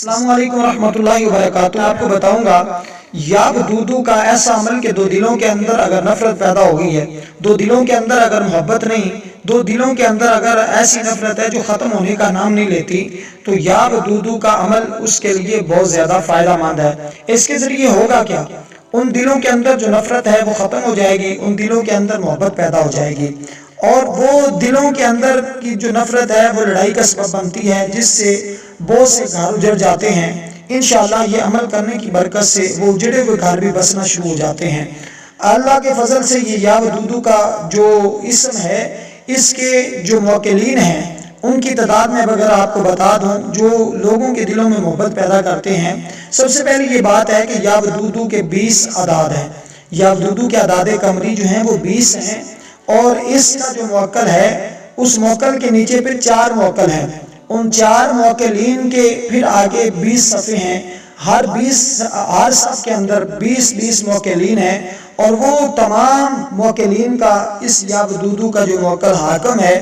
السلام علیکم ورحمۃ اللہ وبرکاتہ۔ آپ کو بتاؤں گا یاب دودو کا ایسا عمل کہ دو دلوں کے اندر اگر نفرت پیدا ہو گئی ہے، دو دلوں کے اندر اگر محبت نہیں، دو دلوں کے اندر اگر ایسی نفرت ہے جو ختم ہونے کا نام نہیں لیتی، تو یاب دودو کا عمل اس کے لیے بہت زیادہ فائدہ مند ہے۔ اس کے ذریعے ہوگا کیا؟ ان دلوں کے اندر جو نفرت ہے وہ ختم ہو جائے گی، ان دلوں کے اندر محبت پیدا ہو جائے گی، اور وہ دلوں کے اندر کی جو نفرت ہے وہ لڑائی کا سبب بنتی ہے، جس سے بہت سے گھر اجڑ جاتے ہیں۔ انشاءاللہ یہ عمل کرنے کی برکت سے وہ اجڑے ہوئے گھر بھی بسنا شروع ہو جاتے ہیں۔ اللہ کے فضل سے یہ یاب دودو کا جو اسم ہے، اس کے جو موکلین ہیں ان کی تعداد میں اگر آپ کو بتا دوں جو لوگوں کے دلوں میں محبت پیدا کرتے ہیں، سب سے پہلے یہ بات ہے کہ یاب دودو کے 20 اعداد ہیں۔ یاب دودو کے اعداد قمری جو ہیں وہ 20 ہیں، اور اس کا جو موکل ہے اس موکل کے نیچے پھر 4 موکل ہیں، ان 4 موکلین کے پھر آگے 20 صفحے ہیں، ہر صف کے اندر 20 موکلین ہیں، اور وہ تمام موکلین کا اس یاب دودو کا جو موکل حاکم ہے،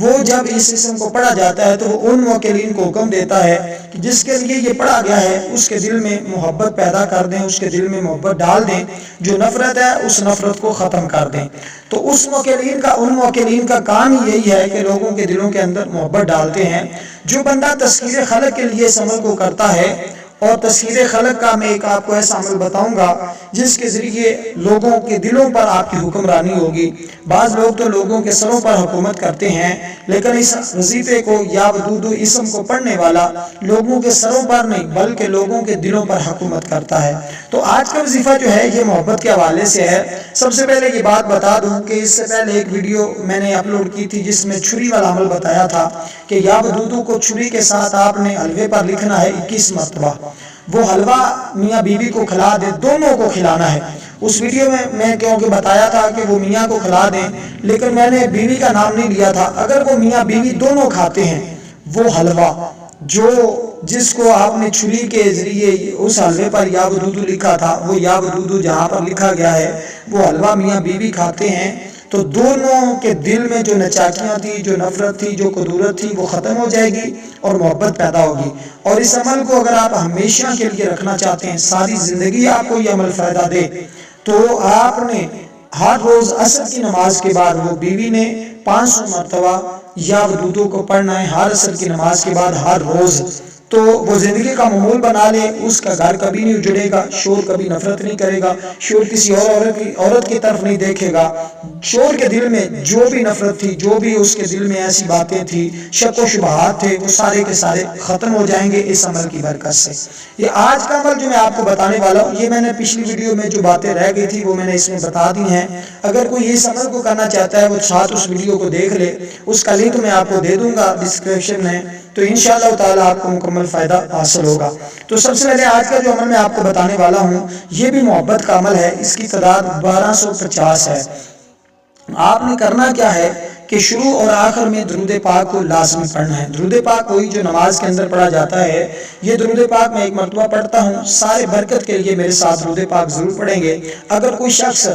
وہ جب اس اسم کو پڑھا جاتا ہے تو وہ ان موکلین کو حکم دیتا ہے کہ جس کے لیے یہ پڑھا گیا ہے اس کے دل میں محبت پیدا کر دیں، اس کے دل میں محبت ڈال دیں، جو نفرت ہے اس نفرت کو ختم کر دیں۔ تو ان موکلین کا کام ہی یہی ہے کہ لوگوں کے دلوں کے اندر محبت ڈالتے ہیں۔ جو بندہ تسخیر خلق کے لیے اس عمل کو کرتا ہے، اور تسخیر خلق کا میں ایک آپ کو ایسا عمل بتاؤں گا جس کے ذریعے لوگوں کے دلوں پر آپ کی حکمرانی ہوگی۔ بعض لوگ تو لوگوں کے سروں پر حکومت کرتے ہیں، لیکن اس وظیفے کو یاب دودو اسم کو پڑھنے والا لوگوں کے سروں پر نہیں بلکہ لوگوں کے دلوں پر حکومت کرتا ہے۔ تو آج کا وظیفہ جو ہے یہ محبت کے حوالے سے ہے۔ سب سے پہلے یہ بات بتا دوں کہ اس سے پہلے ایک ویڈیو میں نے اپلوڈ کی تھی جس میں چھری والا عمل بتایا تھا کہ یاب دودو کو چھری کے ساتھ آپ نے حلوے پر لکھنا ہے 21 مرتبہ۔ وہ حلوہ میاں بیوی کو کھلا دے، دونوں کو کھلانا ہے۔ اس ویڈیو میں کیونکہ بتایا تھا کہ وہ میاں کو کھلا دیں، لیکن میں نے بیوی کا نام نہیں لیا تھا۔ اگر وہ میاں بیوی دونوں کھاتے ہیں وہ حلوہ جس کو آپ نے چھری کے ذریعے اس حلوے پر یاب دودو لکھا تھا، وہ یاب دودو جہاں پر لکھا گیا ہے وہ حلوہ میاں بیوی کھاتے ہیں، تو دونوں کے دل میں جو نچاکیاں تھی، جو نفرت تھی، جو کدورت تھی، وہ ختم ہو جائے گی اور محبت پیدا ہوگی۔ اور اس عمل کو اگر آپ ہمیشہ کے لیے رکھنا چاہتے ہیں، ساری زندگی آپ کو یہ عمل فائدہ دے، تو آپ نے ہر روز عصر کی نماز کے بعد وہ بیوی نے 500 مرتبہ یاب دودو کو پڑھنا ہے، ہر عصر کی نماز کے بعد ہر روز۔ تو وہ زندگی کا معمول بنا لے، اس کا گھر کبھی نہیں اجڑے گا، شور کبھی نفرت نہیں کرے گا، شور کسی اور عورت کی طرف نہیں دیکھے گا۔ شور کے دل میں جو بھی نفرت تھی، جو بھی اس کے دل میں ایسی باتیں تھی، شک و شبہات تھے، وہ سارے کے سارے ختم ہو جائیں گے اس عمل کی برکت سے۔ یہ آج کا عمل جو میں آپ کو بتانے والا ہوں، یہ میں نے پچھلی ویڈیو میں جو باتیں رہ گئی تھی وہ میں نے اس میں بتا دی ہیں۔ اگر کوئی اس عمل کو کرنا چاہتا ہے وہ ساتھ اس ویڈیو کو دیکھ لے، اس کا لنک میں آپ کو دے دوں گا ڈسکرپشن میں، تو انشاءاللہ تعالی آپ کو مکمل فائدہ حاصل ہوگا۔ تو سب سے پہلے آج کا جو عمل میں آپ کو بتانے والا ہوں یہ بھی محبت کا عمل ہے، اس کی تعداد 1250 ہے۔ آپ نے کرنا کیا ہے کہ شروع اور آخر میں درود پاک کو لازمی پڑھنا ہے۔ درود پاک وہی جو نماز کے اندر پڑھا جاتا ہے، یہ درود پاک میں 1 مرتبہ پڑھتا ہوں۔ سارے برکت کے لیے میرے ساتھ درود پاک ضرور پڑھیں گے۔ اگر کوئی شخص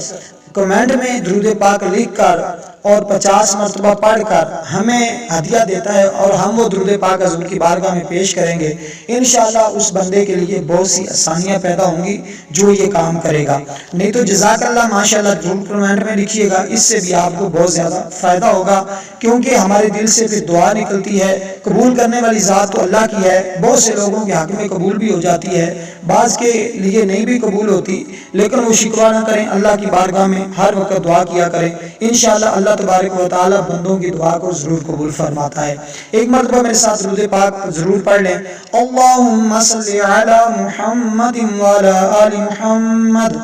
کمنٹ میں درود پاک لکھ کر اور 50 مرتبہ پڑھ کر ہمیں ہدیہ دیتا ہے اور ہم وہ درود پاک حضور کی بارگاہ میں پیش کریں گے، انشاءاللہ اس بندے کے لیے بہت سی آسانیاں پیدا ہوں گی جو یہ کام کرے گا۔ نہیں تو جزاک اللہ ماشاءاللہ ضرور کمنٹ میں لکھیے گا، اس سے بھی آپ کو بہت زیادہ فائدہ ہوگا، کیونکہ ہمارے دل سے پھر دعا نکلتی ہے۔ قبول کرنے والی ذات تو اللہ کی ہے، بہت سے لوگوں کے حق میں قبول بھی ہو جاتی ہے، بعض کے لیے نہیں بھی قبول ہوتی، لیکن وہ شکوہ نہ کریں، اللہ کی بارگاہ میں ہر وقت دعا کیا کریں، انشاءاللہ اللہ تبارک و تعالی بندوں کی دعا کو ضرور قبول فرماتا ہے۔ ایک مرتبہ میرے ساتھ درود پاک ضرور پڑھ لیں۔ اللہم صلی علی محمد وعلی آل محمد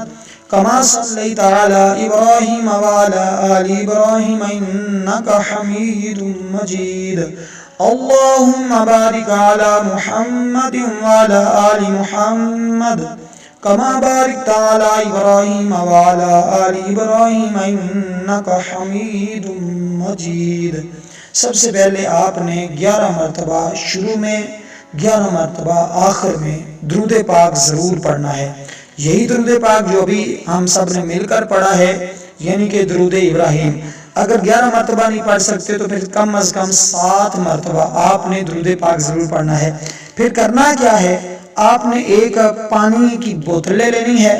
کما صلیت علی ابراہیم وعلی آل ابراہیم انکا حمید مجید۔ اللہم بارک علی محمد وعلی آل محمد کما بارکت علی ابراہیم وعلی آل ابراہیم انکا حمید مجید۔ سب سے پہلے آپ نے 11 مرتبہ شروع میں، 11 مرتبہ آخر میں درود پاک ضرور پڑھنا ہے۔ یہی درود پاک جو بھی ہم سب نے مل کر پڑھا ہے، یعنی کہ درود ابراہیم۔ اگر 11 مرتبہ نہیں پڑھ سکتے تو پھر کم از کم 7 مرتبہ آپ نے درود پاک ضرور پڑھنا ہے۔ پھر کرنا کیا ہے، آپ نے ایک پانی کی بوتل لے لینی ہے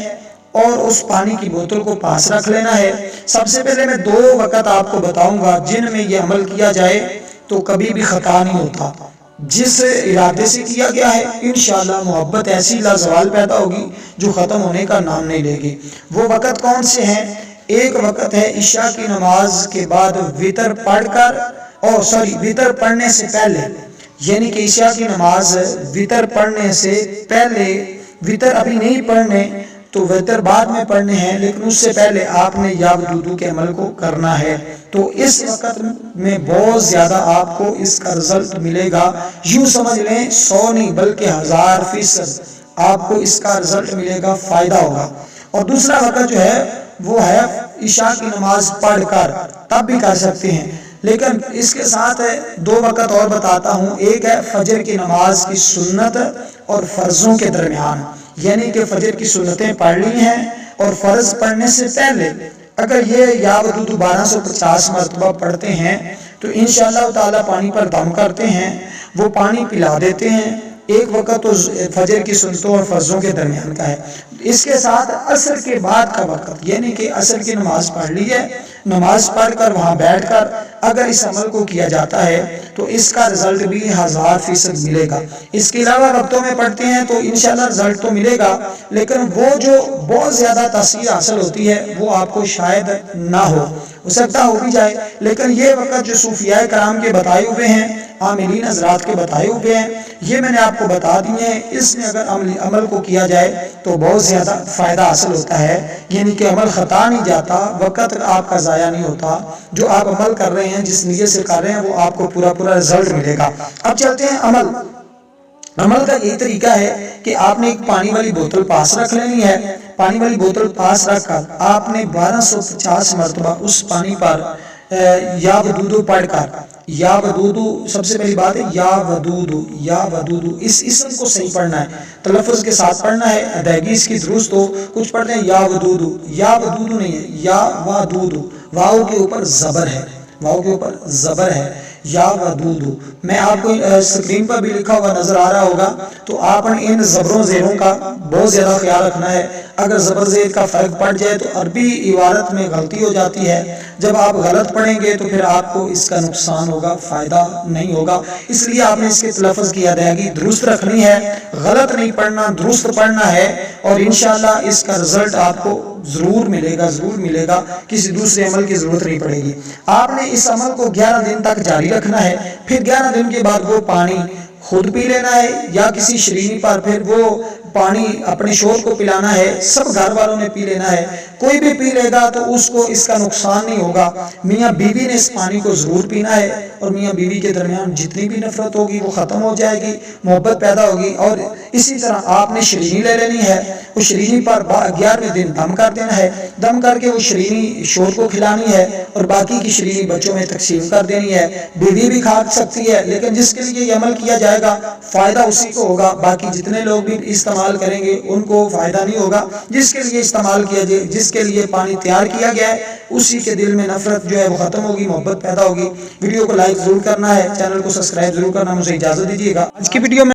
اور اس پانی کی بوتل کو پاس رکھ لینا ہے۔ سب سے پہلے میں 2 وقت آپ کو بتاؤں گا جن میں یہ عمل کیا جائے تو کبھی بھی خطا نہیں ہوتا۔ جس ارادے سے کیا گیا ہے انشاءاللہ محبت ایسی لازوال پیدا ہوگی جو ختم ہونے کا نام نہیں لے گی۔ وہ وقت کون سے ہیں؟ ایک وقت ہے عشاء کی نماز کے بعد وتر پڑھ کر، وتر پڑھنے سے پہلے، یعنی کہ عشاء کی نماز وتر پڑھنے سے پہلے، وتر ابھی نہیں پڑھنے تو وتر بعد میں پڑھنے ہیں، لیکن اس سے پہلے آپ نے یا ودودو کے عمل کو کرنا ہے۔ تو اس وقت میں بہت زیادہ آپ کو اس کا رزلٹ ملے گا، یوں سمجھ لیں 100 نہیں بلکہ 1000% آپ کو اس کا رزلٹ ملے گا، فائدہ ہوگا۔ اور دوسرا وقت جو ہے وہ ہے عشاء کی نماز پڑھ کر، تب بھی کر سکتے ہیں، لیکن اس کے ساتھ 2 وقت اور بتاتا ہوں۔ ایک ہے فجر کی نماز کی سنت اور فرضوں کے درمیان، یعنی کہ فجر کی سنتیں پڑھ لی ہیں اور فرض پڑھنے سے پہلے اگر یہ یا ودودو 1250 مرتبہ پڑھتے ہیں تو انشاءاللہ تعالی پانی پر دم کرتے ہیں، وہ پانی پلا دیتے ہیں۔ ایک وقت تو فجر کی سنتوں اور فرضوں کے درمیان کا ہے۔ اس کے ساتھ عصر کے بعد کا وقت، یعنی کہ عصر کی نماز پڑھ لی ہے، نماز پڑھ کر وہاں بیٹھ کر اگر اس عمل کو کیا جاتا ہے تو اس کا رزلٹ بھی 1000% ملے گا۔ اس کے علاوہ وقتوں میں پڑھتے ہیں تو انشاءاللہ رزلٹ تو ملے گا، لیکن وہ جو بہت زیادہ تاثیر حاصل ہوتی ہے وہ آپ کو شاید نہ ہو سکتا ہو بھی جائے، لیکن یہ وقت جو صوفیاء کرام کے بتائے ہوئے ہیں، عاملین حضرات کے بتائے ہوئے ہیں، یہ میں نے آپ کو بتا دیے ہیں۔ اس میں اگر عمل کو کیا جائے تو بہت زیادہ فائدہ حاصل ہوتا ہے، یعنی کہ عمل خطا نہیں جاتا، وقت آپ کا ضائع نہیں ہوتا، جو آپ عمل کر رہے ہیں جس نیت سے کر رہے ہیں وہ آپ کو پورا رزلٹ ملے گا۔ اب چلتے ہیں عمل کا یہی طریقہ ہے کہ آپ نے ایک پانی والی بوتل پاس رکھ لینی ہے، پانی والی بوتل پاس رکھ کر آپ نے 1250 مرتبہ اس پانی پر یا ودودو پڑھ کر، یا ودودو سب سے پہلی بات ہے، یا ودودو اس اسم کو صحیح پڑھنا ہے، تلفظ کے ساتھ پڑھنا ہے، ادائیگی اس کی درست ہو۔ کچھ پڑھتے ہیں یا ودودو نہیں ہے، یا ودودو، واو کے اوپر زبر ہے، یا ودودو۔ میں آپ کو سکرین پر بھی لکھا ہوا نظر آ رہا ہوگا، تو آپ نے ان زبروں زیروں کا بہت زیادہ خیال رکھنا ہے۔ اگر زبر زیر کا فرق پڑ جائے تو عربی عبارت میں غلطی ہو جاتی ہے، جب آپ غلط پڑھیں گے تو پھر آپ کو اس کا نقصان ہوگا، فائدہ نہیں ہوگا۔ اس لیے آپ نے اس کے تلفظ کی ادائیگی درست رکھنی ہے، غلط نہیں پڑھنا، درست پڑھنا ہے، اور انشاءاللہ اس کا رزلٹ آپ کو ضرور ملے گا، کسی دوسرے عمل کی ضرورت نہیں پڑے گی۔ آپ نے اس عمل کو 11 دن تک جاری رکھنا ہے، پھر 11 دن کے بعد وہ پانی خود پی لینا ہے یا کسی شرینی پر پھر وہ پانی اپنے شوہر کو پلانا ہے، سب گھر والوں نے پی لینا ہے۔ کوئی بھی پی لے گا تو اس کو اس کا نقصان نہیں ہوگا۔ میاں بیوی نے اس پانی کو ضرور پینا ہے، اور میاں بیوی کے درمیان جتنی بھی نفرت ہوگی وہ ختم ہو جائے گی، محبت پیدا ہوگی۔ اور اسی طرح آپ نے شرینی لے لینی ہے، وہ شرینی پر 11ویں دن دم کر دینا ہے، دم کر کے وہ شرینی شوہر کو کھلانی ہے اور باقی کی شرینی بچوں میں تقسیم کر دینی ہے۔ بیوی بھی کھا سکتی ہے، لیکن جس کے لیے یہ عمل کیا جائے گا فائدہ اسی کو ہوگا، باقی جتنے لوگ بھی استعمال کریں گے ان کو فائدہ نہیں ہوگا۔ جس کے لیے استعمال کیا جائے، جس کے لیے پانی تیار کیا گیا ہے، اسی کے دل میں نفرت جو ہے وہ ختم ہوگی، محبت پیدا ہوگی۔ ویڈیو کو لائک ضرور کرنا ہے، چینل کو سبسکرائب ضرور کرنا۔ مجھے اجازت دیجیے گا، آج کی ویڈیو میں